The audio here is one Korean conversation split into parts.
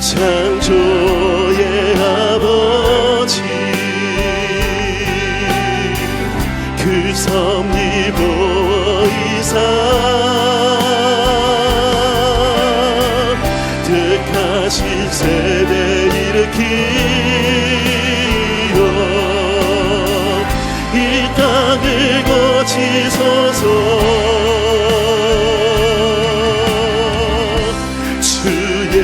창조의 아버지 그 섭리 보이사 택하신 세대 일으키어 이 땅을 고치소서. 주의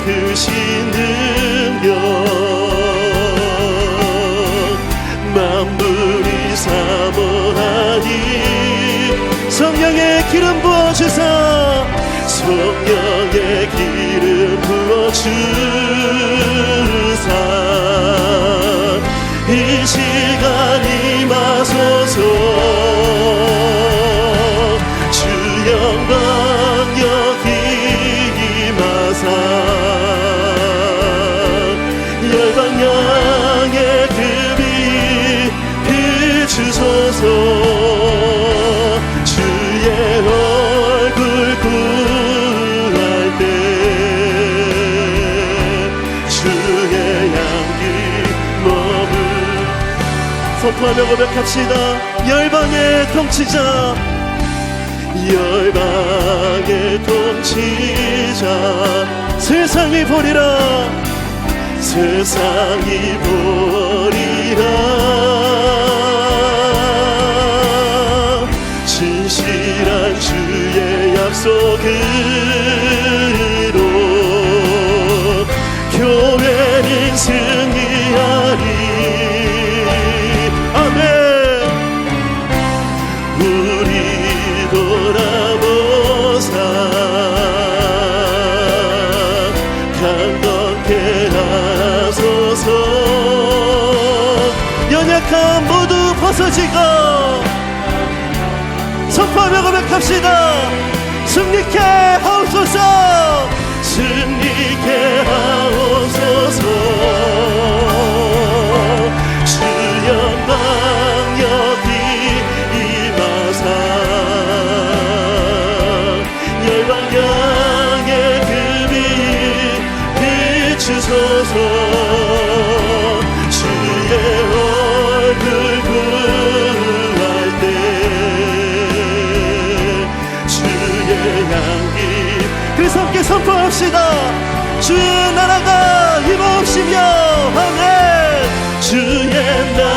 크신 능력 만물이 사모하니 성령의 기름 부어주사 성령의 기름 부어주사 이 시간 임하소서. 주 영광 여기 임하사 열방 양의 금이 비추소서. 주의 얼굴 구할 때 주의 향기 머물 선포하며 고백합시다. 열방의 통치자 열방의 통치자 세상이 보리라 세상이 보리라 진실한 주의 약속으로 교회는 승리하리. 아멘. 우리 돌아보사 강건케 하소서. 연약함 모두 벗어지고 선포하며 고백합시다. 승리케 하옵소서. 승리케 하옵소서. 주 영광 여기 임하사 열방 양의 금이 비추소서. 주의 얼굴 구할 때 주의 향기 그래서 함께 선포합시다. 주의 나라가 임하옵시며 아멘. 주의 나라가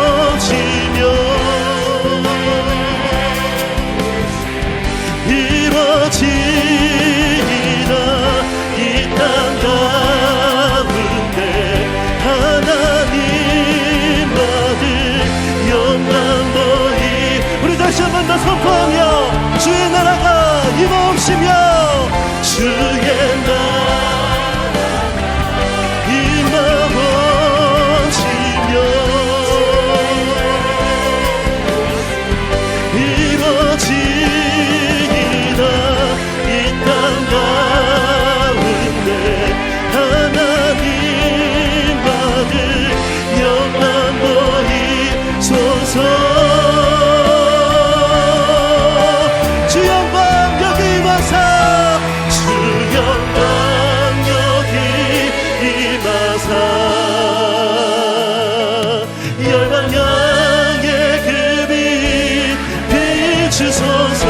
임하옵시며 이루어지리라. 이 땅 가운데 하나님 아들 영광 보이 우리 다시 한 번 더 선포하며 주의 나라가 임하옵시며 주의 나라가 임하옵시며 이루어지리라. 이 땅 가운데 하나님 아들 영광 보이소서. 주 영광 여기 임하사 주 영광 여기 임하사 열방 양의 금이 비추소서.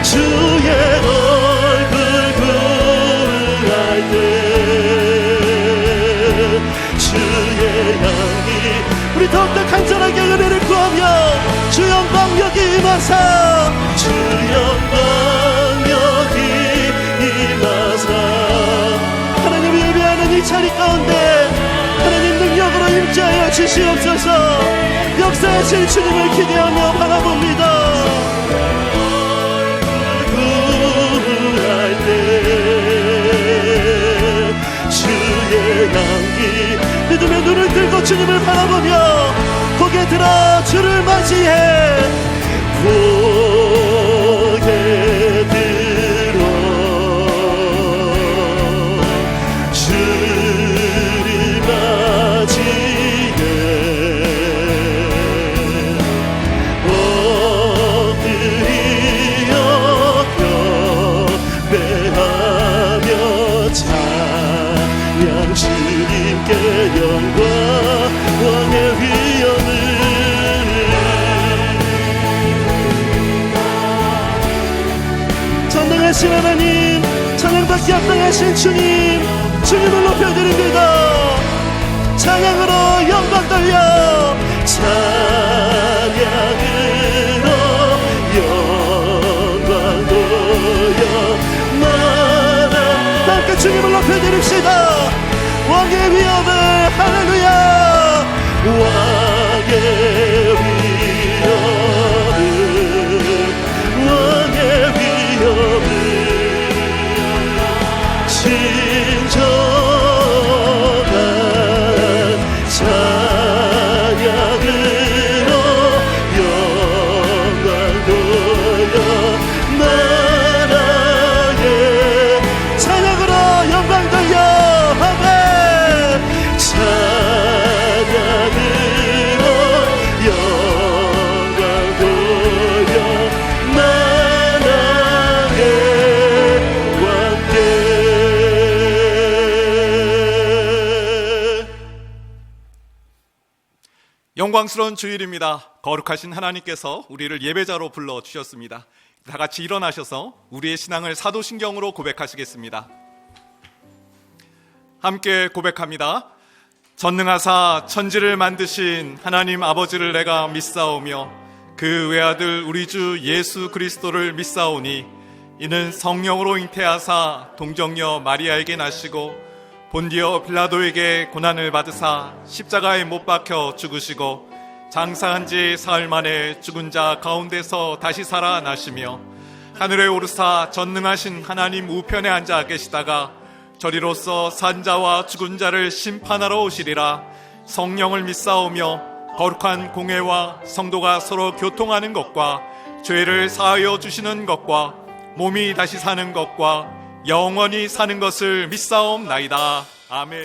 주의 얼굴 구할 때 주의 향기 우리 더욱더 간절하게 은혜를 구하며 주 영광 여기 임하사 주 영광 여기 임하사 하나님 예배하는 이 자리 가운데 하나님 능력으로 임재하여 주시옵소서. 역사하실 주님을 기대하며 바라봅니다. 구할 때 주의 향기 믿음의 눈을 들고 주님을 바라보며 고개 들어 주를 맞이해 고개 들어 주를 맞이해 전능하신 하나님, 찬양받기 합당하신 주님, 주님을 높여드립니다. 찬양으로 영광 돌려, 찬양으로 영광 돌려 함께 주님을 높여드립시다. 왕의 위엄을, 할렐루야. 왕의 위엄을, 왕의 위엄을 진정한 찬양으로 영광 돌려 나라의 찬양으로 영광 돌려 아멘. 찬양으로 영광 돌려 나라의 왕께. 영광스러운 주일입니다. 거룩하신 하나님께서 우리를 예배자로 불러주셨습니다. 다 같이 일어나셔서 우리의 신앙을 사도신경으로 고백하시겠습니다. 함께 고백합니다. 전능하사 천지를 만드신 하나님 아버지를 내가 믿사오며 그 외아들 우리 주 예수 그리스도를 믿사오니 이는 성령으로 잉태하사 동정녀 마리아에게 나시고 본디오 빌라도에게 고난을 받으사 십자가에 못 박혀 죽으시고 장사한 지 사흘 만에 죽은 자 가운데서 다시 살아나시며 하늘에 오르사 전능하신 하나님 우편에 앉아 계시다가 저리로서 산자와 죽은 자를 심판하러 오시리라. 성령을 믿사오며 거룩한 공회와 성도가 서로 교통하는 것과 죄를 사하여 주시는 것과 몸이 다시 사는 것과 영원히 사는 것을 믿사옵나이다. 아멘.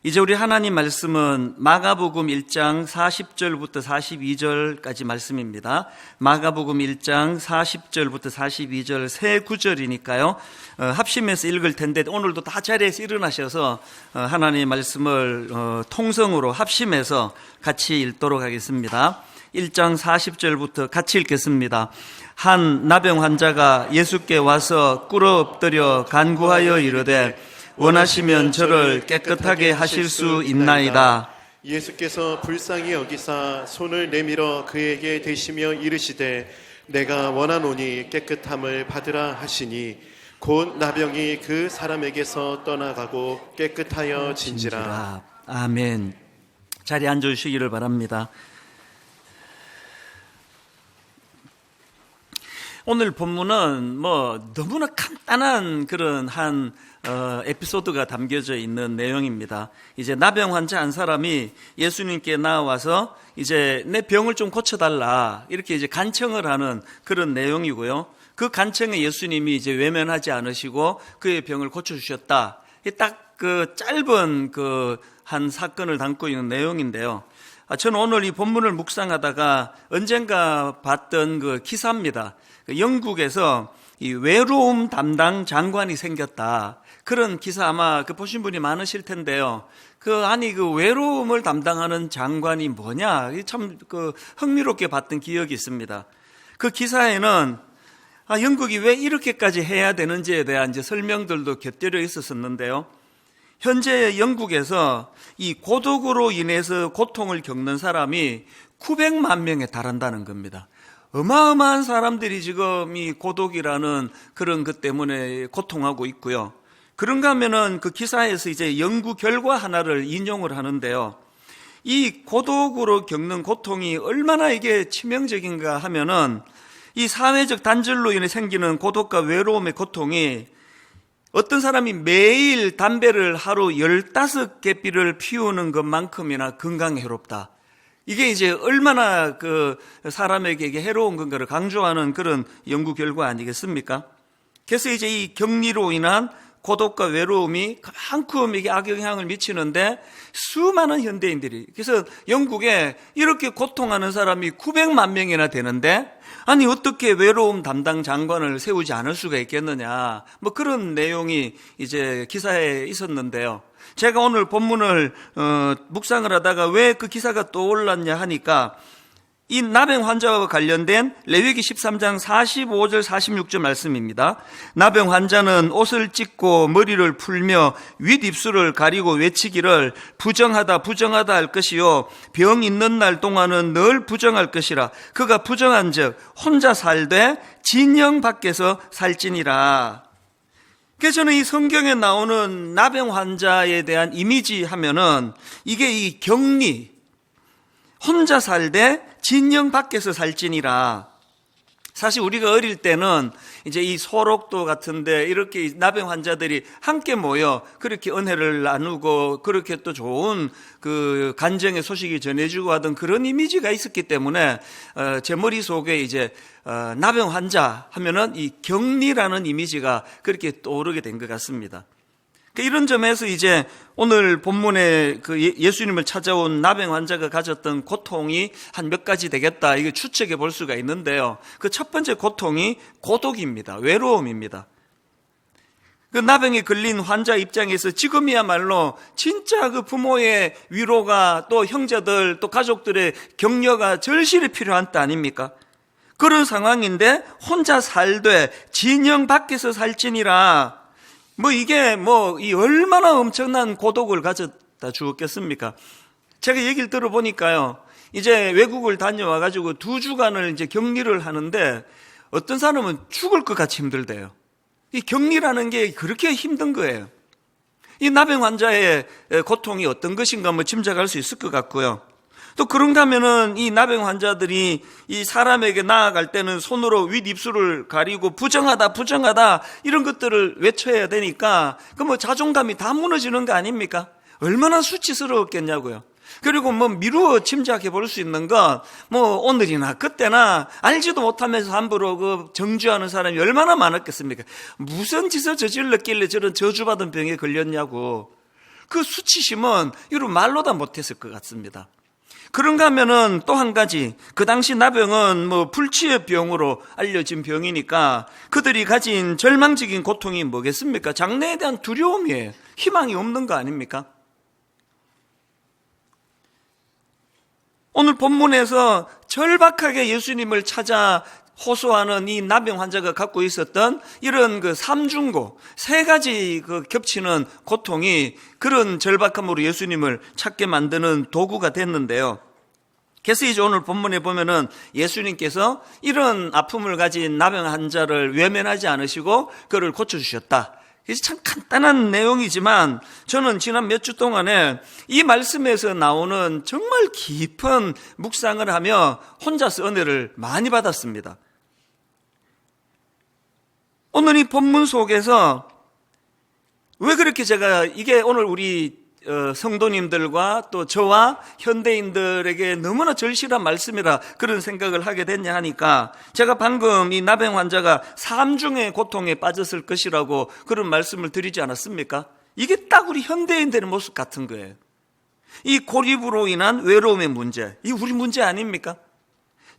이제 우리 하나님 말씀은 마가복음 1장 40절부터 42절까지 말씀입니다. 마가복음 1장 40절부터 42절 세 구절이니까요. 합심해서 읽을 텐데 오늘도 다 자리에서 일어나셔서 하나님의 말씀을 통성으로 합심해서 같이 읽도록 하겠습니다. 1장 40절부터 같이 읽겠습니다. 한 나병 환자가 예수께 와서 꿇어 엎드려 간구하여 이르되 원하시면 저를 깨끗하게 하실 수 있나이다. 예수께서 불쌍히 여기사 손을 내밀어 그에게 대시며 이르시되 내가 원하노니 깨끗함을 받으라 하시니 곧 나병이 그 사람에게서 떠나가고 깨끗하여 진지라. 아멘. 자리에 앉아주시기를 바랍니다. 오늘 본문은 너무나 간단한 그런 한 에피소드가 담겨져 있는 내용입니다. 이제 나병 환자 한 사람이 예수님께 나와서 이제 내 병을 좀 고쳐달라 이렇게 이제 간청을 하는 그런 내용이고요. 그 간청에 예수님이 이제 외면하지 않으시고 그의 병을 고쳐주셨다. 딱 그 짧은 그 한 사건을 담고 있는 내용인데요. 저는 오늘 이 본문을 묵상하다가 언젠가 봤던 그 기사입니다. 영국에서 이 외로움 담당 장관이 생겼다. 그런 기사 아마 보신 분이 많으실 텐데요. 그 외로움을 담당하는 장관이 뭐냐? 참 흥미롭게 봤던 기억이 있습니다. 그 기사에는 영국이 왜 이렇게까지 해야 되는지에 대한 이제 설명들도 곁들여 있었는데요. 현재 영국에서 이 고독으로 인해서 고통을 겪는 사람이 900만 명에 달한다는 겁니다. 어마어마한 사람들이 지금 이 고독이라는 그런 것 때문에 고통하고 있고요. 그런가 하면은 그 기사에서 이제 연구 결과 하나를 인용을 하는데요. 이 고독으로 겪는 고통이 얼마나 이게 치명적인가 하면은 이 사회적 단절로 인해 생기는 고독과 외로움의 고통이 어떤 사람이 매일 담배를 하루 15개비를 피우는 것만큼이나 건강에 해롭다. 이게 이제 얼마나 그 사람에게 이게 해로운 건가를 강조하는 그런 연구 결과 아니겠습니까? 그래서 이제 이 격리로 인한 고독과 외로움이 그만큼 이게 악영향을 미치는데 수많은 현대인들이, 그래서 영국에 이렇게 고통하는 사람이 900만 명이나 되는데 아니 어떻게 외로움 담당 장관을 세우지 않을 수가 있겠느냐, 그런 내용이 이제 기사에 있었는데요. 제가 오늘 본문을 묵상을 하다가 왜 그 기사가 떠올랐냐 하니까 이 나병 환자와 관련된 레위기 13장 45절 46절 말씀입니다. 나병 환자는 옷을 찢고 머리를 풀며 윗입술을 가리고 외치기를 부정하다 부정하다 할 것이요 병 있는 날 동안은 늘 부정할 것이라. 그가 부정한즉 혼자 살되 진영 밖에서 살지니라. 그래서 저는 이 성경에 나오는 나병 환자에 대한 이미지 하면은 이게 이 격리, 혼자 살되 진영 밖에서 살지니라. 사실 우리가 어릴 때는 이제 이 소록도 같은데 이렇게 나병 환자들이 함께 모여 그렇게 은혜를 나누고 그렇게 또 좋은 그 간증의 소식이 전해주고 하던 그런 이미지가 있었기 때문에 제 머릿속에 이제 나병 환자 하면은 이 격리라는 이미지가 그렇게 떠오르게 된 것 같습니다. 이런 점에서 이제 오늘 본문에 그 예수님을 찾아온 나병 환자가 가졌던 고통이 한 몇 가지 되겠다, 이거 추측해 볼 수가 있는데요. 그 첫 번째 고통이 고독입니다. 외로움입니다. 그 나병에 걸린 환자 입장에서 지금이야말로 진짜 그 부모의 위로가 또 형제들 또 가족들의 격려가 절실히 필요한 때 아닙니까? 그런 상황인데 혼자 살되 진영 밖에서 살지니라. 이게 이 얼마나 엄청난 고독을 가졌다 주었겠습니까? 제가 얘기를 들어보니까요, 이제 외국을 다녀와가지고 2주간을 이제 격리를 하는데 어떤 사람은 죽을 것 같이 힘들대요. 이 격리라는 게 그렇게 힘든 거예요. 이 나병 환자의 고통이 어떤 것인가 짐작할 수 있을 것 같고요. 또 그런가 하면은 이 나병 환자들이 이 사람에게 나아갈 때는 손으로 윗입술을 가리고 부정하다 부정하다 이런 것들을 외쳐야 되니까 그 자존감이 다 무너지는 거 아닙니까? 얼마나 수치스러웠겠냐고요. 그리고 미루어 짐작해 볼 수 있는 건 오늘이나 그때나 알지도 못하면서 함부로 그 정죄하는 사람이 얼마나 많았겠습니까? 무슨 짓을 저질렀길래 저런 저주받은 병에 걸렸냐고. 그 수치심은 이런 말로 다 못했을 것 같습니다. 그런가 하면은 또 한 가지, 그 당시 나병은 불치의 병으로 알려진 병이니까 그들이 가진 절망적인 고통이 뭐겠습니까? 장래에 대한 두려움이에요. 희망이 없는 거 아닙니까? 오늘 본문에서 절박하게 예수님을 찾아 호소하는 이 나병 환자가 갖고 있었던 이런 그 삼중고, 3가지 그 겹치는 고통이 그런 절박함으로 예수님을 찾게 만드는 도구가 됐는데요. 그래서 이제 오늘 본문에 보면은 예수님께서 이런 아픔을 가진 나병 환자를 외면하지 않으시고 그를 고쳐주셨다. 그래서 참 간단한 내용이지만 저는 지난 몇 주 동안에 이 말씀에서 나오는 정말 깊은 묵상을 하며 혼자서 은혜를 많이 받았습니다. 오늘 이 본문 속에서 왜 그렇게 제가 이게 오늘 우리 성도님들과 또 저와 현대인들에게 너무나 절실한 말씀이라 그런 생각을 하게 됐냐 하니까 제가 방금 이 나병 환자가 3중의 고통에 빠졌을 것이라고 그런 말씀을 드리지 않았습니까? 이게 딱 우리 현대인들의 모습 같은 거예요. 이 고립으로 인한 외로움의 문제, 이 우리 문제 아닙니까?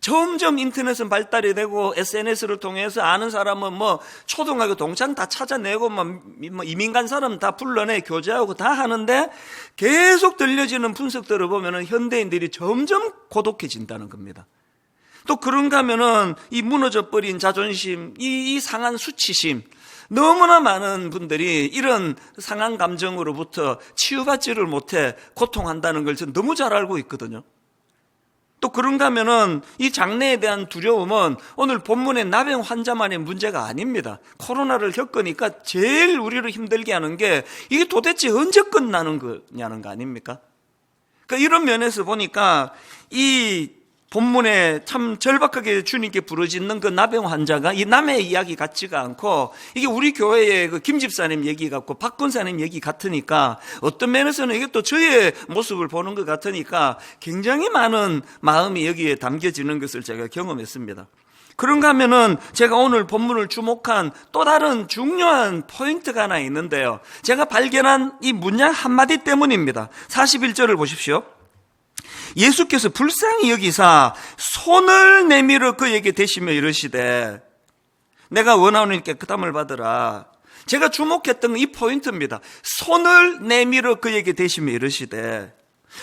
점점 인터넷은 발달이 되고 SNS를 통해서 아는 사람은 초등학교 동창 다 찾아내고 이민 간 사람 다 불러내 교제하고 다 하는데 계속 들려지는 분석들을 보면은 현대인들이 점점 고독해진다는 겁니다. 또 그런가 하면은 이 무너져 버린 자존심, 이 상한 수치심, 너무나 많은 분들이 이런 상한 감정으로부터 치유받지를 못해 고통한다는 걸 저는 너무 잘 알고 있거든요. 또 그런가 하면은 이 장래에 대한 두려움은 오늘 본문의 나병 환자만의 문제가 아닙니다. 코로나를 겪으니까 제일 우리를 힘들게 하는 게 이게 도대체 언제 끝나는 거냐는 거 아닙니까? 그러니까 이런 면에서 보니까 이 본문에 참 절박하게 주님께 부르짖는 그 나병 환자가 이 남의 이야기 같지가 않고 이게 우리 교회의 그 김 집사님 얘기 같고 박 권사님 얘기 같으니까 어떤 면에서는 이게 또 저의 모습을 보는 것 같으니까 굉장히 많은 마음이 여기에 담겨지는 것을 제가 경험했습니다. 그런가 하면은 제가 오늘 본문을 주목한 또 다른 중요한 포인트가 하나 있는데요. 제가 발견한 이 문장 한마디 때문입니다. 41절을 보십시오. 예수께서 불쌍히 여기사 손을 내밀어 그에게 대시며 이르시되 내가 원하오니 깨끗함을 받으라. 제가 주목했던 이 포인트입니다. 손을 내밀어 그에게 대시며 이르시되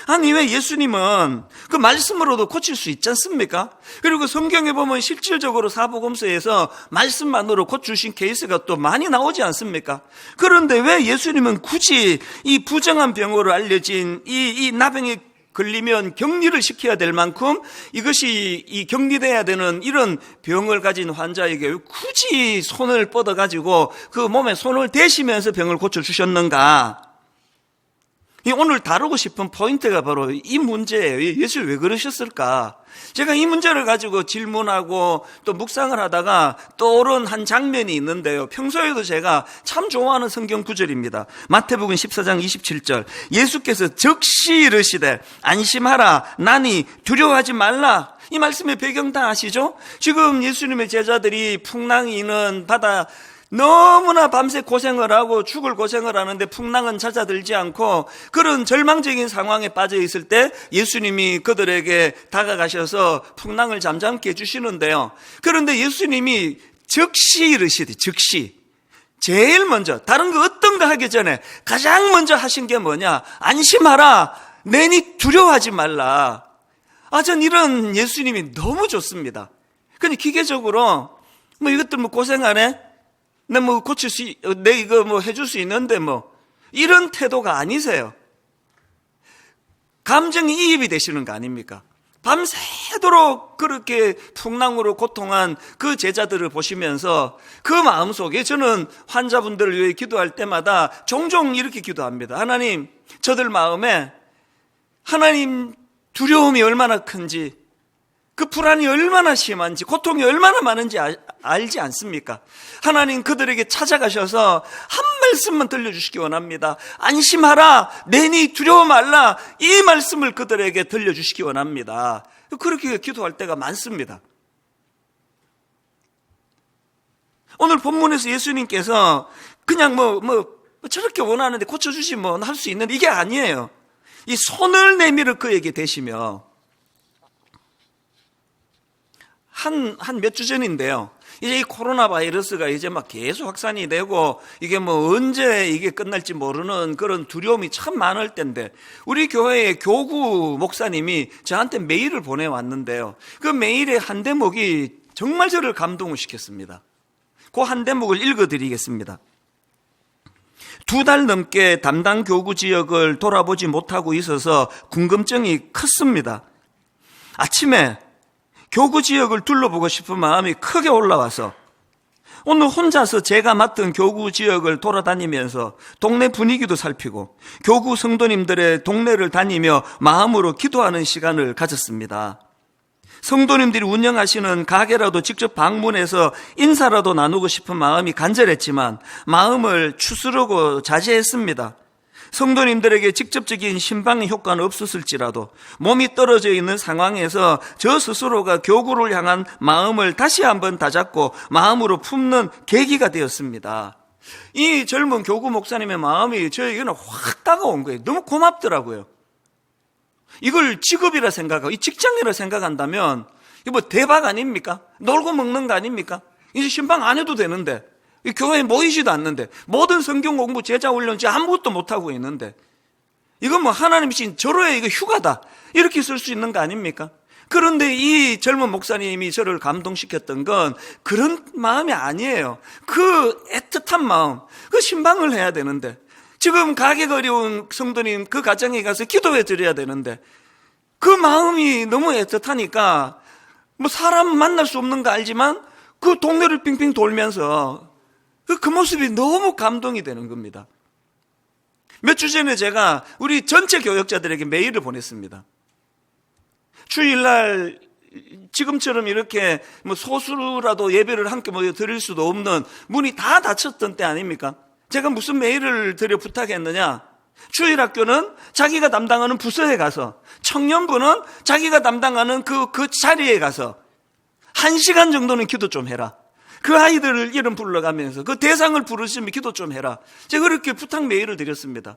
아니 왜 예수님은 그 말씀으로도 고칠 수 있지 않습니까? 그리고 성경에 보면 실질적으로 사복음서에서 말씀만으로 고치신 케이스가 또 많이 나오지 않습니까? 그런데 왜 예수님은 굳이 이 부정한 병으로 알려진 이 나병에 걸리면 격리를 시켜야 될 만큼 이것이 이 격리돼야 되는 이런 병을 가진 환자에게 굳이 손을 뻗어가지고 그 몸에 손을 대시면서 병을 고쳐주셨는가? 오늘 다루고 싶은 포인트가 바로 이 문제예요. 예수님 왜 그러셨을까? 제가 이 문제를 가지고 질문하고 또 묵상을 하다가 떠오른 한 장면이 있는데요. 평소에도 제가 참 좋아하는 성경 구절입니다. 마태복음 14장 27절. 예수께서 즉시 이르시되 안심하라 나니 두려워하지 말라. 이 말씀의 배경 다 아시죠? 지금 예수님의 제자들이 풍랑이 있는 바다 너무나 밤새 고생을 하고 죽을 고생을 하는데 풍랑은 잦아들지 않고 그런 절망적인 상황에 빠져 있을 때 예수님이 그들에게 다가가셔서 풍랑을 잠잠케 해주시는데요. 그런데 예수님이 즉시 이르시되 즉시 제일 먼저 다른 거 어떤 거 하기 전에 가장 먼저 하신 게 뭐냐? 안심하라 내니 두려워하지 말라. 전 이런 예수님이 너무 좋습니다. 근데 기계적으로 이것들 고생하네? 내 내 이거 해줄 수 있는데 이런 태도가 아니세요. 감정이 이입이 되시는 거 아닙니까? 밤새도록 그렇게 풍랑으로 고통한 그 제자들을 보시면서 그 마음속에 저는 환자분들을 위해 기도할 때마다 종종 이렇게 기도합니다. 하나님, 저들 마음에 하나님 두려움이 얼마나 큰지, 그 불안이 얼마나 심한지, 고통이 얼마나 많은지 알지 않습니까? 하나님 그들에게 찾아가셔서 한 말씀만 들려주시기 원합니다. 안심하라, 내니 두려워 말라. 이 말씀을 그들에게 들려주시기 원합니다. 그렇게 기도할 때가 많습니다. 오늘 본문에서 예수님께서 그냥 저렇게 원하는데 고쳐주시면 할 수 있는데 이게 아니에요. 이 손을 내밀어 그에게 대시며 한 몇 주 전인데요. 이제 이 코로나 바이러스가 이제 계속 확산이 되고 이게 언제 이게 끝날지 모르는 그런 두려움이 참 많을 때인데 우리 교회의 교구 목사님이 저한테 메일을 보내왔는데요. 그 메일의 한 대목이 정말 저를 감동을 시켰습니다. 그 한 대목을 읽어드리겠습니다. 2달 넘게 담당 교구 지역을 돌아보지 못하고 있어서 궁금증이 컸습니다. 아침에 교구 지역을 둘러보고 싶은 마음이 크게 올라와서 오늘 혼자서 제가 맡은 교구 지역을 돌아다니면서 동네 분위기도 살피고 교구 성도님들의 동네를 다니며 마음으로 기도하는 시간을 가졌습니다. 성도님들이 운영하시는 가게라도 직접 방문해서 인사라도 나누고 싶은 마음이 간절했지만 마음을 추스르고 자제했습니다. 성도님들에게 직접적인 신방의 효과는 없었을지라도 몸이 떨어져 있는 상황에서 저 스스로가 교구를 향한 마음을 다시 한번 다잡고 마음으로 품는 계기가 되었습니다. 이 젊은 교구 목사님의 마음이 저에게는 확 다가온 거예요. 너무 고맙더라고요. 이걸 직업이라 생각하고 이 직장이라 생각한다면 이거 대박 아닙니까? 놀고 먹는 거 아닙니까? 이제 신방 안 해도 되는데 이 교회에 모이지도 않는데 모든 성경 공부 제자 훈련지 아무것도 못하고 있는데 이건 하나님 신 절호의 이거 휴가다 이렇게 쓸 수 있는 거 아닙니까? 그런데 이 젊은 목사님이 저를 감동시켰던 건 그런 마음이 아니에요. 그 애틋한 마음, 그 신방을 해야 되는데 지금 가게가 어려운 성도님 그 가정에 가서 기도해 드려야 되는데 그 마음이 너무 애틋하니까 사람 만날 수 없는 거 알지만 그 동네를 빙빙 돌면서 그 모습이 너무 감동이 되는 겁니다. 몇 주 전에 제가 우리 전체 교역자들에게 메일을 보냈습니다. 주일날 지금처럼 이렇게 소수라도 예배를 함께 모여 드릴 수도 없는 문이 다 닫혔던 때 아닙니까? 제가 무슨 메일을 드려 부탁했느냐? 주일학교는 자기가 담당하는 부서에 가서, 청년부는 자기가 담당하는 그 자리에 가서 1시간 정도는 기도 좀 해라. 그 아이들을 이름 불러가면서 그 대상을 부르시면 기도 좀 해라. 제가 그렇게 부탁 메일을 드렸습니다.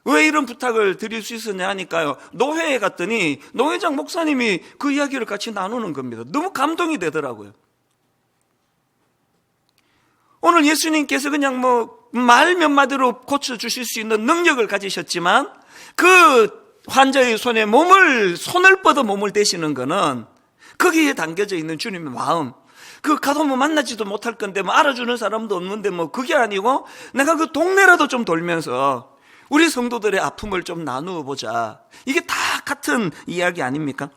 왜 이런 부탁을 드릴 수 있었냐 하니까요. 노회에 갔더니 노회장 목사님이 그 이야기를 같이 나누는 겁니다. 너무 감동이 되더라고요. 오늘 예수님께서 그냥 말 몇 마디로 고쳐주실 수 있는 능력을 가지셨지만 그 환자의 손에 손을 뻗어 몸을 대시는 거는 거기에 담겨져 있는 주님의 마음. 가도 만나지도 못할 건데, 알아주는 사람도 없는데, 그게 아니고, 내가 그 동네라도 좀 돌면서, 우리 성도들의 아픔을 좀 나누어 보자. 이게 다 같은 이야기 아닙니까?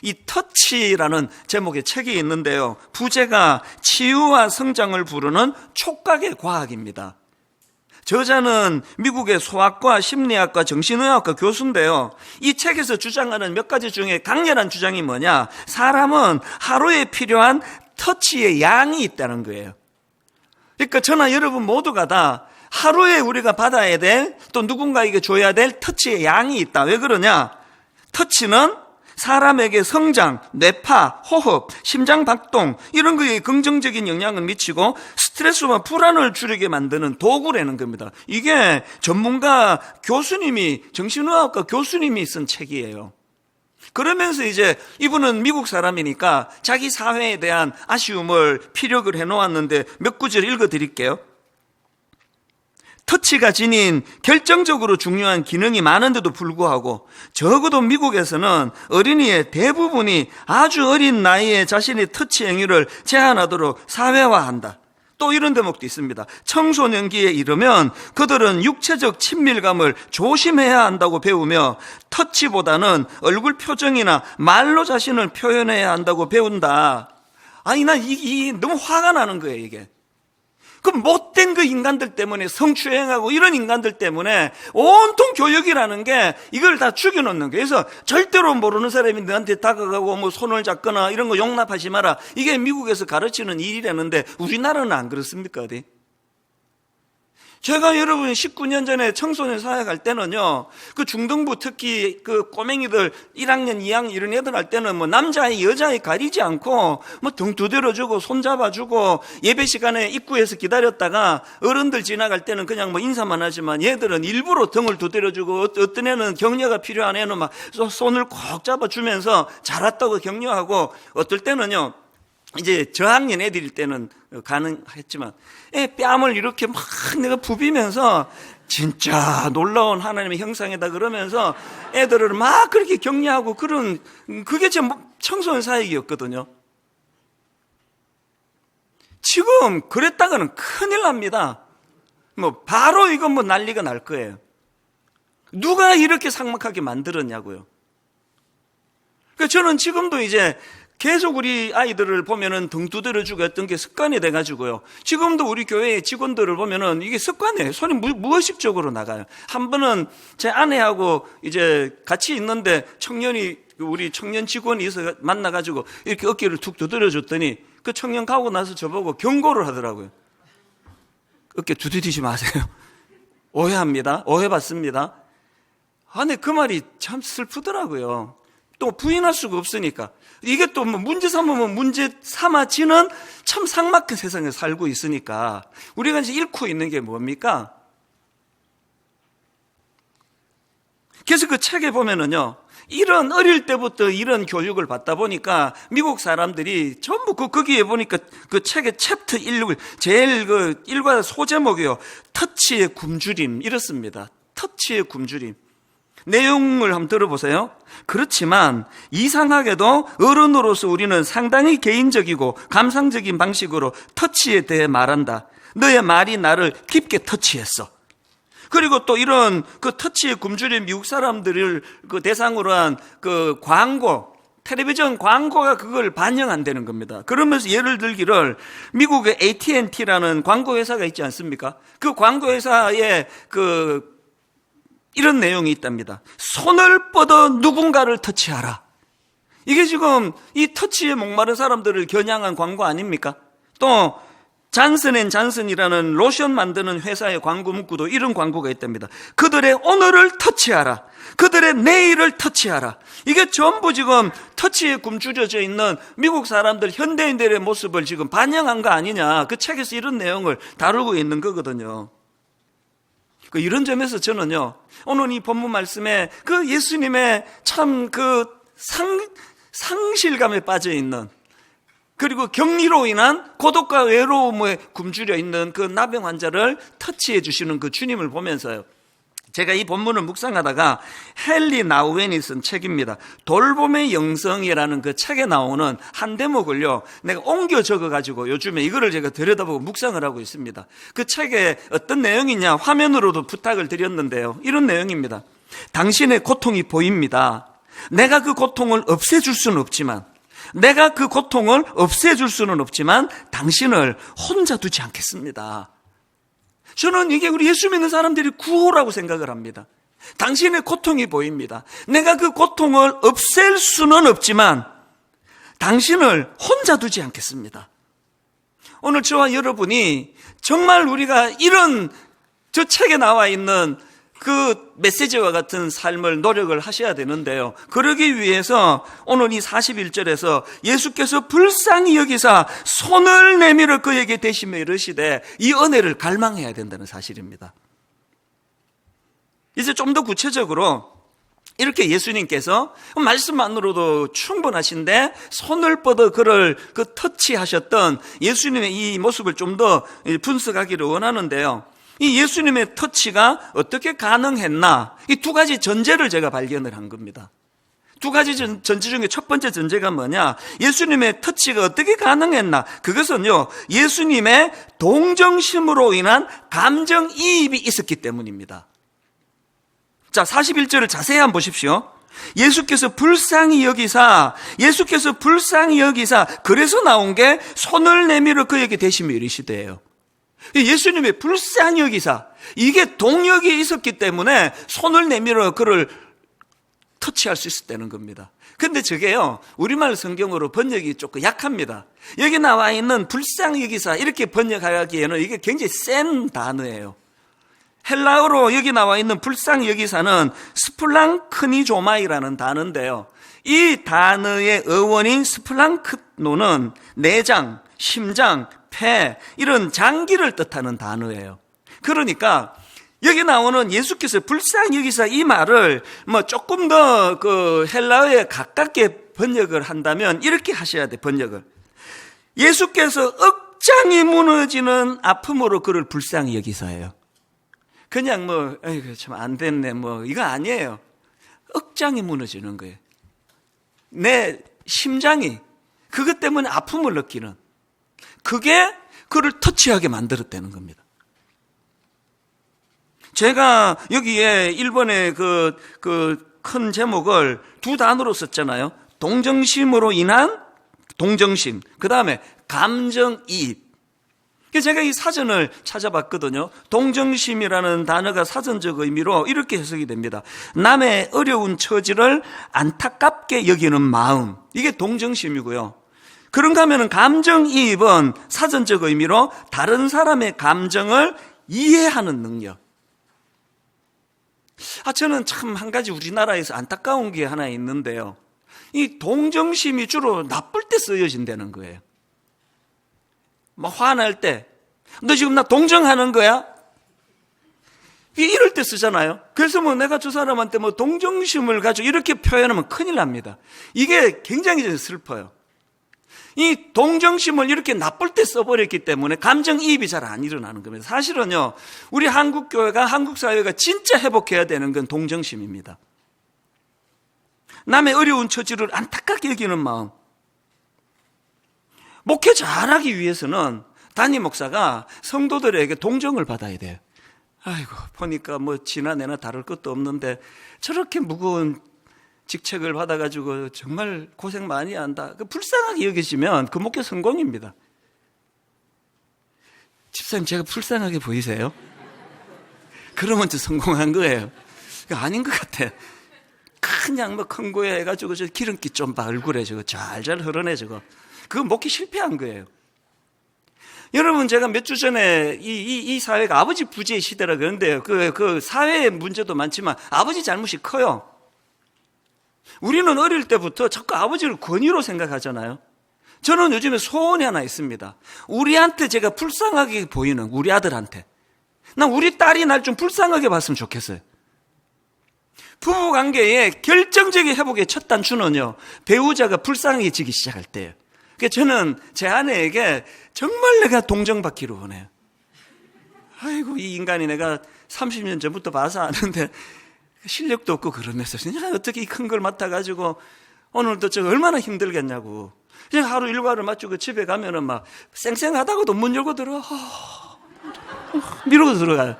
이 터치라는 제목의 책이 있는데요. 부제가 치유와 성장을 부르는 촉각의 과학입니다. 저자는 미국의 소아과, 심리학과, 정신의학과 교수인데요. 이 책에서 주장하는 몇 가지 중에 강렬한 주장이 뭐냐? 사람은 하루에 필요한 터치의 양이 있다는 거예요. 그러니까 저나 여러분 모두가 다 하루에 우리가 받아야 될, 또 누군가에게 줘야 될 터치의 양이 있다. 왜 그러냐? 터치는 사람에게 성장, 뇌파, 호흡, 심장 박동 이런 거에 긍정적인 영향을 미치고 스트레스와 불안을 줄이게 만드는 도구라는 겁니다. 이게 전문가 교수님이, 정신의학과 교수님이 쓴 책이에요. 그러면서 이제 이분은 미국 사람이니까 자기 사회에 대한 아쉬움을 피력을 해놓았는데 몇 구절 읽어드릴게요. 터치가 지닌 결정적으로 중요한 기능이 많은데도 불구하고 적어도 미국에서는 어린이의 대부분이 아주 어린 나이에 자신의 터치 행위를 제한하도록 사회화한다. 또 이런 대목도 있습니다. 청소년기에 이르면 그들은 육체적 친밀감을 조심해야 한다고 배우며 터치보다는 얼굴 표정이나 말로 자신을 표현해야 한다고 배운다. 아니, 난 너무 화가 나는 거예요, 이게. 그 못된 그 인간들 때문에, 성추행하고 이런 인간들 때문에 온통 교육이라는 게 이걸 다 죽여놓는 거예요. 그래서 절대로 모르는 사람이 너한테 다가가고 손을 잡거나 이런 거 용납하지 마라. 이게 미국에서 가르치는 일이라는데 우리나라는 안 그렇습니까? 어디? 제가 여러분 19년 전에 청소년 사회 갈 때는요, 그 중등부 특히 그 꼬맹이들 1학년, 2학년 이런 애들 할 때는 남자아이, 여자아이 가리지 않고 등 두드려주고 손잡아주고 예배 시간에 입구에서 기다렸다가 어른들 지나갈 때는 그냥 인사만 하지만 얘들은 일부러 등을 두드려주고 어떤 애는 격려가 필요한 애는 막 손을 꼭 잡아주면서 잘 왔다고 격려하고 어떨 때는요, 이제 저학년 애들일 때는 가능했지만 뺨을 이렇게 막 내가 부비면서 진짜 놀라운 하나님의 형상이다 그러면서 애들을 막 그렇게 격려하고 그런, 그게 제 청소년 사역이었거든요. 지금 그랬다가는 큰일 납니다. 바로 이건 난리가 날 거예요. 누가 이렇게 삭막하게 만들었냐고요. 그러니까 저는 지금도 이제 계속 우리 아이들을 보면은 등 두드려주고 했던 게 습관이 돼가지고요. 지금도 우리 교회 직원들을 보면은 이게 습관이에요. 손이 무의식적으로 나가요. 한 번은 제 아내하고 이제 같이 있는데 우리 청년 직원이 있어 만나가지고 이렇게 어깨를 툭 두드려줬더니 그 청년 가고 나서 저보고 경고를 하더라고요. 어깨 두드리지 마세요. 오해합니다. 오해받습니다. 근데 그 말이 참 슬프더라고요. 또 부인할 수가 없으니까. 이게 또 문제 삼으면 문제 삼아지는 참 삭막한 세상에 살고 있으니까 우리가 이제 잃고 있는 게 뭡니까? 그래서 그 책에 보면은요, 이런 어릴 때부터 이런 교육을 받다 보니까 미국 사람들이 전부 거기에 보니까 그 책의 챕터 1, 제일 그 일과 소제목이요. 터치의 굶주림, 이렇습니다. 터치의 굶주림. 내용을 한번 들어보세요. 그렇지만 이상하게도 어른으로서 우리는 상당히 개인적이고 감상적인 방식으로 터치에 대해 말한다. 너의 말이 나를 깊게 터치했어. 그리고 또 이런 그 터치의 굶주린 미국 사람들을 그 대상으로 한 그 광고, 텔레비전 광고가 그걸 반영한다는 겁니다. 그러면서 예를 들기를 미국의 AT&T라는 광고 회사가 있지 않습니까? 그 광고 회사에 이런 내용이 있답니다. 손을 뻗어 누군가를 터치하라. 이게 지금 이 터치에 목마른 사람들을 겨냥한 광고 아닙니까? 또 잔슨앤잔슨이라는 로션 만드는 회사의 광고 문구도 이런 광고가 있답니다. 그들의 오늘을 터치하라. 그들의 내일을 터치하라. 이게 전부 지금 터치에 굶주려져 있는 미국 사람들, 현대인들의 모습을 지금 반영한 거 아니냐. 그 책에서 이런 내용을 다루고 있는 거거든요. 이런 점에서 저는요, 오늘 이 본문 말씀에 그 예수님의 참 그 상실감에 빠져 있는, 그리고 격리로 인한 고독과 외로움에 굶주려 있는 그 나병 환자를 터치해 주시는 그 주님을 보면서요, 제가 이 본문을 묵상하다가 헨리 나우엔이 쓴 책입니다. 돌봄의 영성이라는 그 책에 나오는 한 대목을요, 내가 옮겨 적어가지고 요즘에 이거를 제가 들여다보고 묵상을 하고 있습니다. 그 책에 어떤 내용이냐, 화면으로도 부탁을 드렸는데요. 이런 내용입니다. 당신의 고통이 보입니다. 내가 그 고통을 없애줄 수는 없지만, 당신을 혼자 두지 않겠습니다. 저는 이게 우리 예수 믿는 사람들이 구호라고 생각을 합니다. 당신의 고통이 보입니다. 내가 그 고통을 없앨 수는 없지만 당신을 혼자 두지 않겠습니다. 오늘 저와 여러분이 정말 우리가 이런 저 책에 나와 있는 그 메시지와 같은 삶을 노력을 하셔야 되는데요. 그러기 위해서 오늘 이 41절에서 예수께서 불쌍히 여기사 손을 내밀어 그에게 대시며 이르시되 이 은혜를 갈망해야 된다는 사실입니다. 이제 좀 더 구체적으로 이렇게 예수님께서 말씀만으로도 충분하신데 손을 뻗어 그를 그 터치하셨던 예수님의 이 모습을 좀 더 분석하기를 원하는데요. 이 예수님의 터치가 어떻게 가능했나? 이 두 가지 전제를 제가 발견을 한 겁니다. 두 가지 전제 중에 첫 번째 전제가 뭐냐? 예수님의 터치가 어떻게 가능했나? 그것은요, 예수님의 동정심으로 인한 감정이입이 있었기 때문입니다. 자, 41절을 자세히 한번 보십시오. 예수께서 불쌍히 여기사, 그래서 나온 게 손을 내밀어 그에게 대시며 이르시되예요. 예수님의 불쌍히 여기사, 이게 동력이 있었기 때문에 손을 내밀어 그를 터치할 수 있었다는 겁니다. 근데 저게요, 우리말 성경으로 번역이 조금 약합니다. 여기 나와 있는 불쌍히 여기사 이렇게 번역하기에는 이게 굉장히 센 단어예요. 헬라어로 여기 나와 있는 불쌍히 여기사는 스플랑크니조마이라는 단어인데요. 이 단어의 어원인 스플랑크노는 내장, 심장, 폐, 이런 장기를 뜻하는 단어예요. 그러니까 여기 나오는 예수께서 불쌍히 여기사 이 말을 뭐 조금 더 그 헬라어에 가깝게 번역을 한다면 이렇게 하셔야 돼, 번역을. 예수께서 억장이 무너지는 아픔으로 그를 불쌍히 여기사예요. 그냥 뭐, 아이고, 참 안 됐네, 뭐, 이거 아니에요. 억장이 무너지는 거예요. 내 심장이 그것 때문에 아픔을 느끼는, 그게 그를 터치하게 만들었다는 겁니다. 제가 여기에 1번의 큰 제목을 두 단어로 썼잖아요. 동정심으로 인한 동정심, 그 다음에 감정이입. 제가 이 사전을 찾아봤거든요. 동정심이라는 단어가 사전적 의미로 이렇게 해석이 됩니다. 남의 어려운 처지를 안타깝게 여기는 마음, 이게 동정심이고요. 그런가 하면 감정이입은 사전적 의미로 다른 사람의 감정을 이해하는 능력. 저는 참 한 가지 우리나라에서 안타까운 게 하나 있는데요. 이 동정심이 주로 나쁠 때 쓰여진다는 거예요. 뭐 화날 때, 너 지금 나 동정하는 거야? 이럴 때 쓰잖아요. 그래서 뭐 내가 저 사람한테 뭐 동정심을 가지고 이렇게 표현하면 큰일 납니다. 이게 굉장히 슬퍼요. 이 동정심을 이렇게 나쁠 때 써버렸기 때문에 감정이입이 잘 안 일어나는 겁니다. 사실은요, 우리 한국교회가, 한국사회가 진짜 회복해야 되는 건 동정심입니다. 남의 어려운 처지를 안타깝게 여기는 마음. 목회 잘하기 위해서는 담임 목사가 성도들에게 동정을 받아야 돼요. 아이고, 보니까 뭐 지나내나 다를 것도 없는데 저렇게 무거운 직책을 받아가지고 정말 고생 많이 한다. 불쌍하게 여기시면 그 목회 성공입니다. 집사님, 제가 불쌍하게 보이세요? 그러면 저 성공한 거예요. 아닌 것 같아. 그냥 뭐 큰 거에 해가지고 저 기름기 좀 봐, 얼굴에 저거 잘잘 흐르네, 저거. 그거 목회 실패한 거예요. 여러분, 제가 몇 주 전에 이 사회가 아버지 부재의 시대라 그러는데요. 그 사회의 문제도 많지만 아버지 잘못이 커요. 우리는 어릴 때부터 자꾸 아버지를 권위로 생각하잖아요. 저는 요즘에 소원이 하나 있습니다. 우리한테 제가 불쌍하게 보이는 우리 아들한테. 난 우리 딸이 날 좀 불쌍하게 봤으면 좋겠어요. 부부관계의 결정적인 회복의 첫 단추는요, 배우자가 불쌍해지기 시작할 때예요. 그러니까 저는 제 아내에게 정말 내가 동정받기를 원해요. 아이고, 이 인간이 내가 30년 전부터 봐서 아는데 실력도 없고 그러면서 그냥 어떻게 이 큰 걸 맡아가지고 오늘도 저 얼마나 힘들겠냐고. 그냥 하루 일과를 마치고 집에 가면은 막 쌩쌩하다고도 문 열고 들어. 미루고 들어가요.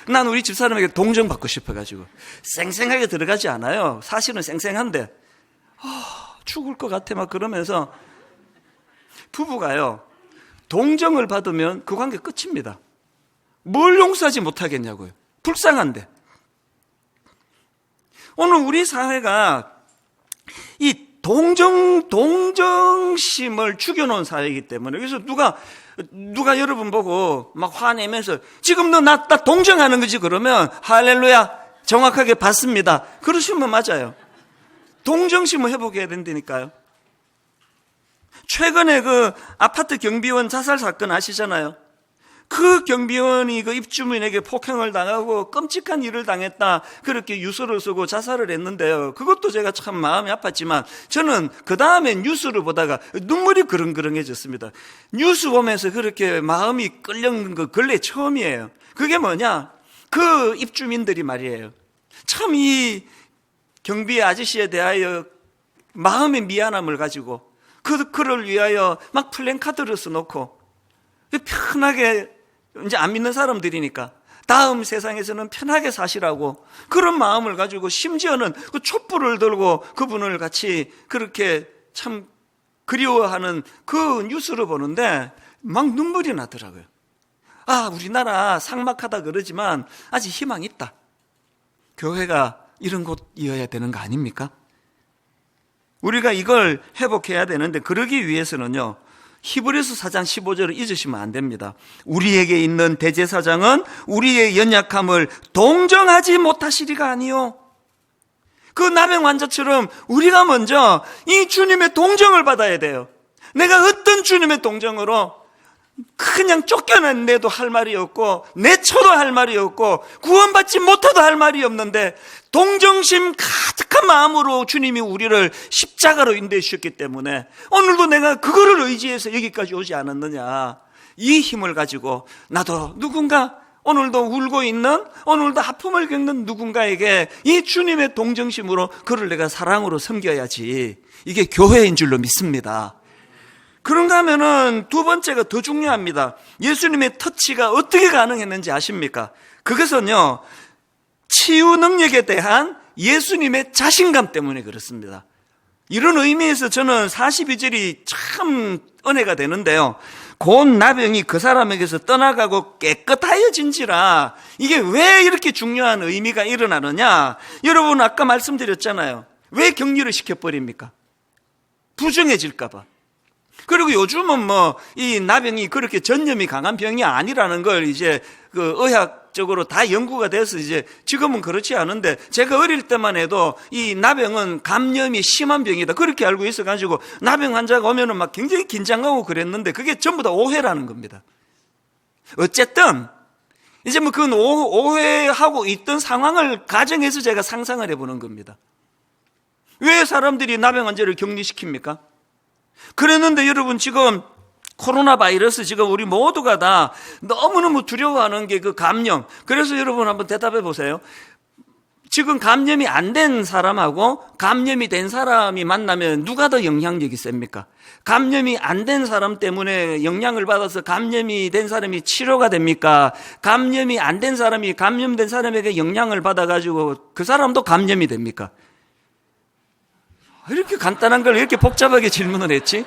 난 우리 집사람에게 동정받고 싶어가지고. 쌩쌩하게 들어가지 않아요. 사실은 쌩쌩한데 죽을 것 같아 막 그러면서. 부부가요, 동정을 받으면 그 관계 끝입니다. 뭘 용서하지 못하겠냐고요. 불쌍한데. 오늘 우리 사회가 이 동정심을 죽여놓은 사회이기 때문에, 그래서 누가 여러분 보고 막 화내면서 지금 너 나 동정하는 거지 그러면 할렐루야 정확하게 받습니다. 그러시면 맞아요. 동정심을 회복해야 된다니까요. 최근에 그 아파트 경비원 자살 사건 아시잖아요. 그 경비원이 그 입주민에게 폭행을 당하고 끔찍한 일을 당했다, 그렇게 유서를 쓰고 자살을 했는데요. 그것도 제가 참 마음이 아팠지만 저는 그 다음에 뉴스를 보다가 눈물이 그릉그릉해졌습니다. 뉴스 보면서 그렇게 마음이 끌려는 거 근래 처음이에요. 그게 뭐냐, 그 입주민들이 말이에요, 참 이 경비 아저씨에 대하여 마음의 미안함을 가지고 그를 위하여 막 플랜카드를 써놓고 편하게, 이제 안 믿는 사람들이니까 다음 세상에서는 편하게 사시라고 그런 마음을 가지고, 심지어는 그 촛불을 들고 그분을 같이 그렇게 참 그리워하는 그 뉴스를 보는데 막 눈물이 나더라고요. 아, 우리나라 삭막하다 그러지만 아직 희망이 있다. 교회가 이런 곳이어야 되는 거 아닙니까? 우리가 이걸 회복해야 되는데, 그러기 위해서는요, 히브리서 4장 15절을 잊으시면 안 됩니다. 우리에게 있는 대제사장은 우리의 연약함을 동정하지 못하시리가 아니요. 그 나병 환자처럼 우리가 먼저 이 주님의 동정을 받아야 돼요. 내가 어떤 주님의 동정으로 그냥 쫓겨났는데도 할 말이 없고 내쳐도 할 말이 없고 구원받지 못해도 할 말이 없는데, 동정심 가득한 마음으로 주님이 우리를 십자가로 인도해 주셨기 때문에 오늘도 내가 그거를 의지해서 여기까지 오지 않았느냐. 이 힘을 가지고 나도 누군가, 오늘도 울고 있는, 오늘도 아픔을 겪는 누군가에게 이 주님의 동정심으로 그를 내가 사랑으로 섬겨야지. 이게 교회인 줄로 믿습니다. 그런가 하면은 두 번째가 더 중요합니다. 예수님의 터치가 어떻게 가능했는지 아십니까? 그것은요, 치유 능력에 대한 예수님의 자신감 때문에 그렇습니다. 이런 의미에서 저는 42절이 참 은혜가 되는데요. 곧 나병이 그 사람에게서 떠나가고 깨끗하여진지라. 이게 왜 이렇게 중요한 의미가 일어나느냐? 여러분, 아까 말씀드렸잖아요. 왜 격리를 시켜버립니까? 부정해질까 봐. 그리고 요즘은 이 나병이 그렇게 전염이 강한 병이 아니라는 걸 이제 그 의학적으로 다 연구가 돼서 이제 지금은 그렇지 않은데, 제가 어릴 때만 해도 이 나병은 감염이 심한 병이다 그렇게 알고 있어가지고 나병 환자가 오면은 막 굉장히 긴장하고 그랬는데, 그게 전부 다 오해라는 겁니다. 어쨌든 이제 그 오해하고 있던 상황을 가정해서 제가 상상을 해보는 겁니다. 왜 사람들이 나병 환자를 격리시킵니까? 그랬는데 여러분, 지금 코로나 바이러스, 지금 우리 모두가 다 너무너무 두려워하는 게 그 감염. 그래서 여러분 한번 대답해 보세요. 지금 감염이 안 된 사람하고 감염이 된 사람이 만나면 누가 더 영향력이 셉니까? 감염이 안 된 사람 때문에 영향을 받아서 감염이 된 사람이 치료가 됩니까? 감염이 안 된 사람이 감염된 사람에게 영향을 받아가지고 그 사람도 감염이 됩니까? 이렇게 간단한 걸 이렇게 복잡하게 질문을 했지?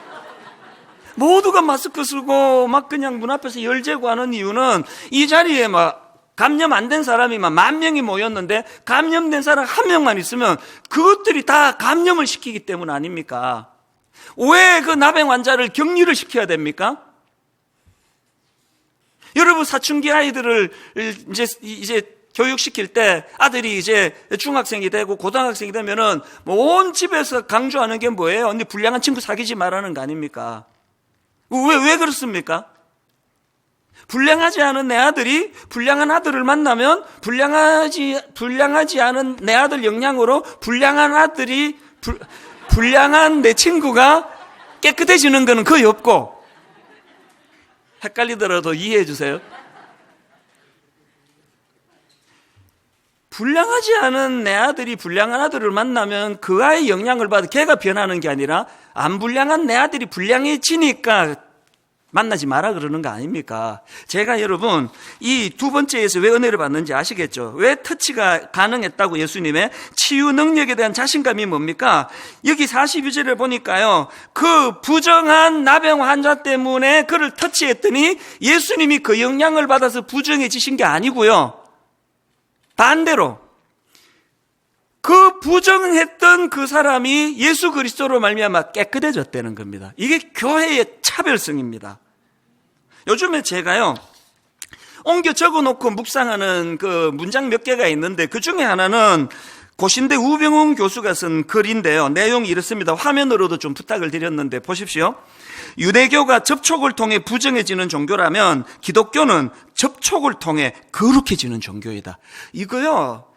모두가 마스크 쓰고 막 그냥 문 앞에서 열재고 하는 이유는, 이 자리에 막 감염 안 된 사람이 막 10,000명이 모였는데 감염된 사람 1명만 있으면 그것들이 다 감염을 시키기 때문 아닙니까? 왜 그 나병 환자를 격리를 시켜야 됩니까? 여러분, 사춘기 아이들을 이제 교육시킬 때 아들이 이제 중학생이 되고 고등학생이 되면은 온 집에서 강조하는 게 뭐예요? 언니, 불량한 친구 사귀지 말라는 거 아닙니까? 왜 그렇습니까? 불량하지 않은 내 아들이 불량한 아들을 만나면 불량하지 않은 내 아들 영향으로 불량한 내 친구가 깨끗해지는 거는 거의 없고, 헷갈리더라도 이해해 주세요. 불량하지 않은 내 아들이 불량한 아들을 만나면 그 아이의 영향을 받아 걔가 변하는 게 아니라 안 불량한 내 아들이 불량해지니까 만나지 마라 그러는 거 아닙니까? 제가 여러분 이 두 번째에서 왜 은혜를 받는지 아시겠죠? 왜 터치가 가능했다고 예수님의 치유 능력에 대한 자신감이 뭡니까? 여기 42절을 보니까요, 그 부정한 나병 환자 때문에 그를 터치했더니 예수님이 그 영향을 받아서 부정해지신 게 아니고요, 반대로 그 부정했던 그 사람이 예수 그리스도로 말미암아 깨끗해졌다는 겁니다. 이게 교회의 차별성입니다. 요즘에 제가요, 옮겨 적어놓고 묵상하는 그 문장 몇 개가 있는데 그 중에 하나는 고신대 우병웅 교수가 쓴 글인데요. 내용이 이렇습니다. 화면으로도 좀 부탁을 드렸는데 보십시오. 유대교가 접촉을 통해 부정해지는 종교라면 기독교는 접촉을 통해 거룩해지는 종교이다. 이거요,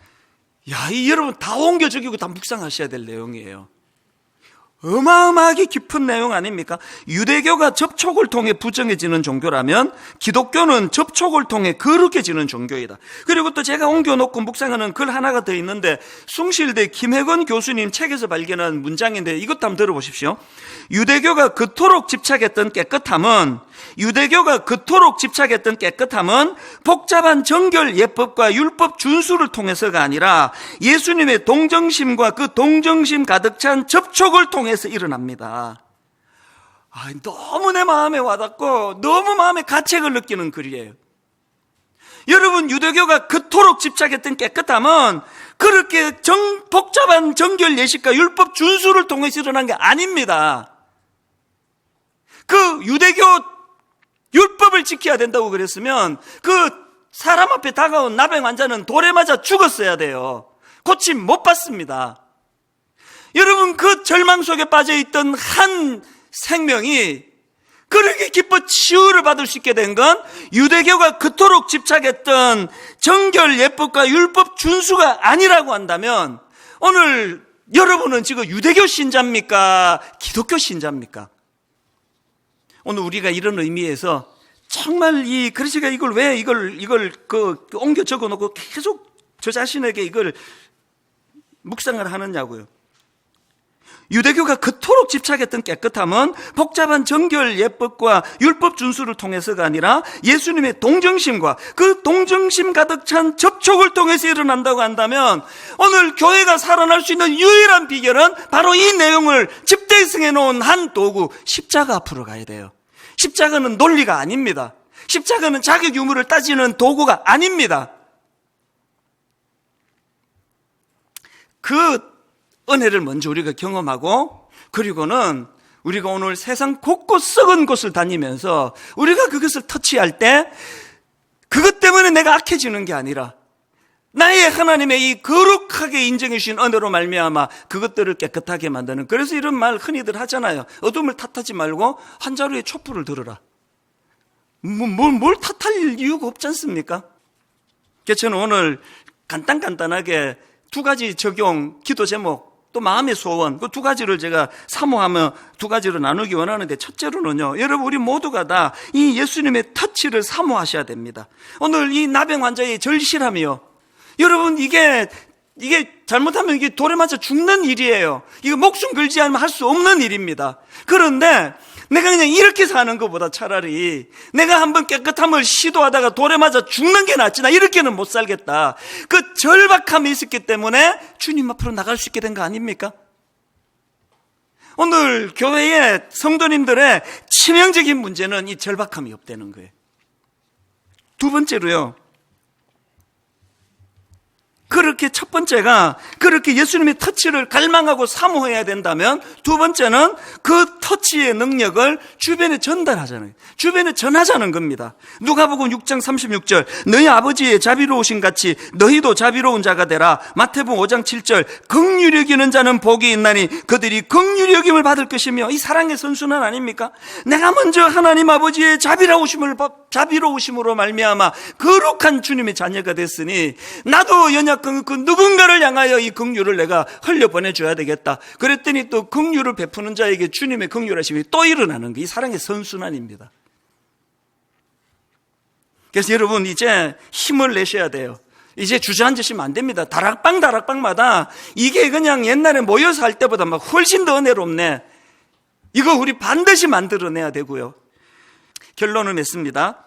여러분 다 옮겨 적이고 다 묵상하셔야 될 내용이에요. 어마어마하게 깊은 내용 아닙니까? 유대교가 접촉을 통해 부정해지는 종교라면 기독교는 접촉을 통해 거룩해지는 종교이다. 그리고 또 제가 옮겨놓고 묵상하는 글 하나가 더 있는데 숭실대 김혜건 교수님 책에서 발견한 문장인데 이것도 한번 들어보십시오. 유대교가 그토록 집착했던 깨끗함은 복잡한 정결 예법과 율법 준수를 통해서가 아니라 예수님의 동정심과 그 동정심 가득 찬 접촉을 통해서 일어납니다. 너무 내 마음에 와닿고 너무 마음에 가책을 느끼는 글이에요. 여러분, 유대교가 그토록 집착했던 깨끗함은 그렇게 복잡한 정결 예식과 율법 준수를 통해서 일어난 게 아닙니다. 그 유대교 율법을 지켜야 된다고 그랬으면 그 사람 앞에 다가온 나병 환자는 돌에 맞아 죽었어야 돼요. 고침 못 받습니다. 여러분, 그 절망 속에 빠져있던 한 생명이 그렇게 기뻐 치유를 받을 수 있게 된 건 유대교가 그토록 집착했던 정결 예법과 율법 준수가 아니라고 한다면 오늘 여러분은 지금 유대교 신자입니까? 기독교 신자입니까? 오늘 우리가 이런 의미에서 정말 그래서 이걸 왜 이걸 옮겨 적어 놓고 계속 저 자신에게 이걸 묵상을 하느냐고요. 유대교가 그토록 집착했던 깨끗함은 복잡한 정결 예법과 율법 준수를 통해서가 아니라 예수님의 동정심과 그 동정심 가득 찬 접촉을 통해서 일어난다고 한다면 오늘 교회가 살아날 수 있는 유일한 비결은 바로 이 내용을 집대성해 놓은 한 도구, 십자가 앞으로 가야 돼요. 십자가는 논리가 아닙니다. 십자가는 자격 유무를 따지는 도구가 아닙니다. 그 은혜를 먼저 우리가 경험하고, 그리고는 우리가 오늘 세상 곳곳 썩은 곳을 다니면서 우리가 그것을 터치할 때 그것 때문에 내가 악해지는 게 아니라 나의 하나님의 이 거룩하게 인정해 주신 은혜로 말미암아 그것들을 깨끗하게 만드는, 그래서 이런 말 흔히들 하잖아요. 어둠을 탓하지 말고 한 자루의 촛불을 들어라. 뭘 탓할 이유가 없지 않습니까? 그래서 저는 오늘 간단하게 두 가지 적용, 기도 제목, 또 마음의 소원, 그 두 가지를 제가 사모하며 두 가지로 나누기 원하는데, 첫째로는요, 여러분 우리 모두가 다 이 예수님의 터치를 사모하셔야 됩니다. 오늘 이 나병 환자의 절실함이요, 여러분 이게 잘못하면 이게 돌에 맞아 죽는 일이에요. 이거 목숨 걸지 않으면 할 수 없는 일입니다. 그런데 내가 그냥 이렇게 사는 것보다 차라리 내가 한번 깨끗함을 시도하다가 돌에 맞아 죽는 게 낫지, 나 이렇게는 못 살겠다. 그 절박함이 있었기 때문에 주님 앞으로 나갈 수 있게 된 거 아닙니까? 오늘 교회의 성도님들의 치명적인 문제는 이 절박함이 없다는 거예요. 두 번째로요, 그렇게 첫 번째가 그렇게 예수님의 터치를 갈망하고 사모해야 된다면, 두 번째는 그 터치의 능력을 주변에 전달하자는, 주변에 전하자는 겁니다. 누가복음 6장 36절, 너희 아버지의 자비로우신 같이 너희도 자비로운 자가 되라. 마태복음 5장 7절, 긍휼히 여기는 자는 복이 있나니 그들이 긍휼히 여김을 받을 것이며. 이 사랑의 선순환 아닙니까? 내가 먼저 하나님 아버지의 자비로우심으로 말미암아 거룩한 주님의 자녀가 됐으니 나도 연약한 그 누군가를 향하여 이 긍휼을 내가 흘려보내줘야 되겠다. 그랬더니 또 긍휼을 베푸는 자에게 주님의 긍휼하심이 또 일어나는 게 이 사랑의 선순환입니다. 그래서 여러분 이제 힘을 내셔야 돼요. 이제 주저앉으시면 안 됩니다. 다락방마다 이게 그냥 옛날에 모여서 할 때보다 막 훨씬 더 은혜롭네. 이거 우리 반드시 만들어내야 되고요. 결론을 맺습니다.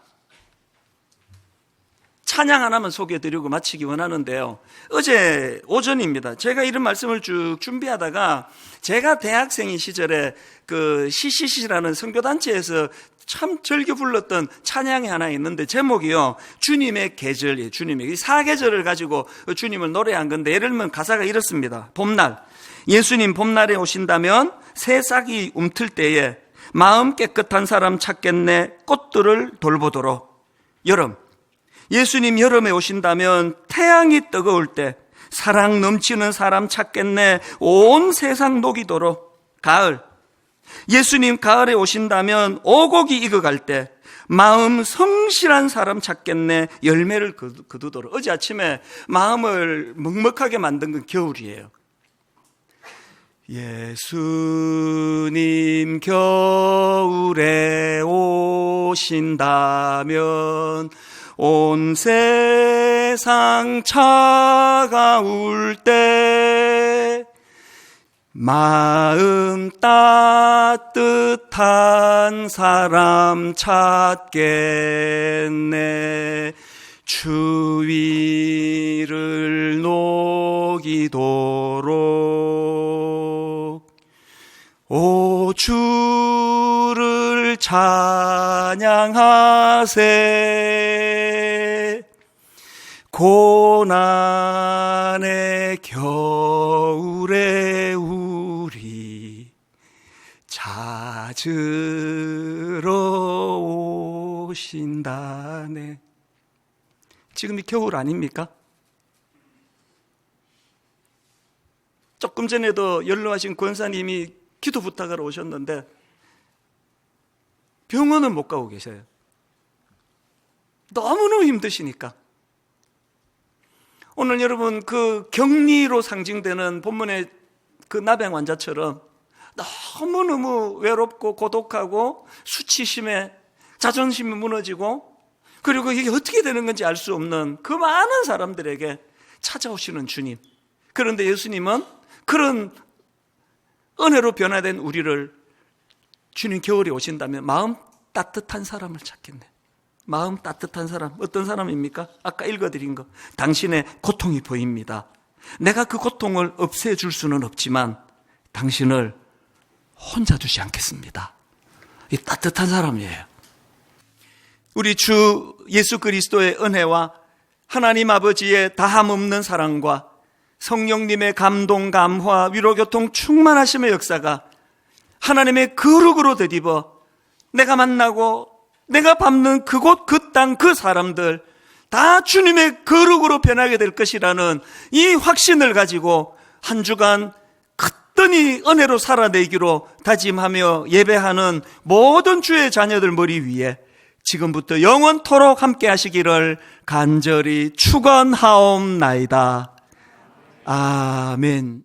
찬양 하나만 소개해드리고 마치기 원하는데요. 어제 오전입니다. 제가 이런 말씀을 쭉 준비하다가 제가 대학생인 시절에 그 CCC라는 선교단체에서 참 즐겨 불렀던 찬양이 하나 있는데 제목이요, 주님의 계절이에요. 주님의 이 사계절을 가지고 주님을 노래한 건데, 예를 들면 가사가 이렇습니다. 봄날, 예수님 봄날에 오신다면 새 싹이 움틀 때에 마음 깨끗한 사람 찾겠네, 꽃들을 돌보도록. 여름, 예수님 여름에 오신다면 태양이 뜨거울 때 사랑 넘치는 사람 찾겠네, 온 세상 녹이도록. 가을, 예수님 가을에 오신다면 오곡이 익어갈 때 마음 성실한 사람 찾겠네, 열매를 거두도록. 어제 아침에 마음을 먹먹하게 만든 건 겨울이에요. 예수님 겨울에 오신다면 온 세상 차가울 때 마음 따뜻한 사람 찾겠네, 추위를 녹이도록. 오 주를 찬양하세, 고난의 겨울에 우리 찾으러 오신다네. 지금이 겨울 아닙니까? 조금 전에도 연로하신 권사님이 기도 부탁하러 오셨는데 병원은 못 가고 계셔요. 너무너무 힘드시니까. 오늘 여러분 그 격리로 상징되는 본문의 그 나병 환자처럼 너무너무 외롭고 고독하고 수치심에 자존심이 무너지고, 그리고 이게 어떻게 되는 건지 알 수 없는 그 많은 사람들에게 찾아오시는 주님. 그런데 예수님은 그런 은혜로 변화된 우리를, 주님 겨울에 오신다면 마음 따뜻한 사람을 찾겠네. 마음 따뜻한 사람, 어떤 사람입니까? 아까 읽어드린 거, 당신의 고통이 보입니다. 내가 그 고통을 없애줄 수는 없지만 당신을 혼자 두지 않겠습니다. 이 따뜻한 사람이에요. 우리 주 예수 그리스도의 은혜와 하나님 아버지의 다함없는 사랑과 성령님의 감동, 감화, 위로, 교통, 충만하심의 역사가 하나님의 거룩으로 덧입어 내가 만나고 내가 밟는 그곳, 그 땅, 그 사람들 다 주님의 거룩으로 변하게 될 것이라는 이 확신을 가지고 한 주간 거뜬히 은혜로 살아내기로 다짐하며 예배하는 모든 주의 자녀들 머리 위에 지금부터 영원토록 함께 하시기를 간절히 축원하옵나이다. 아멘.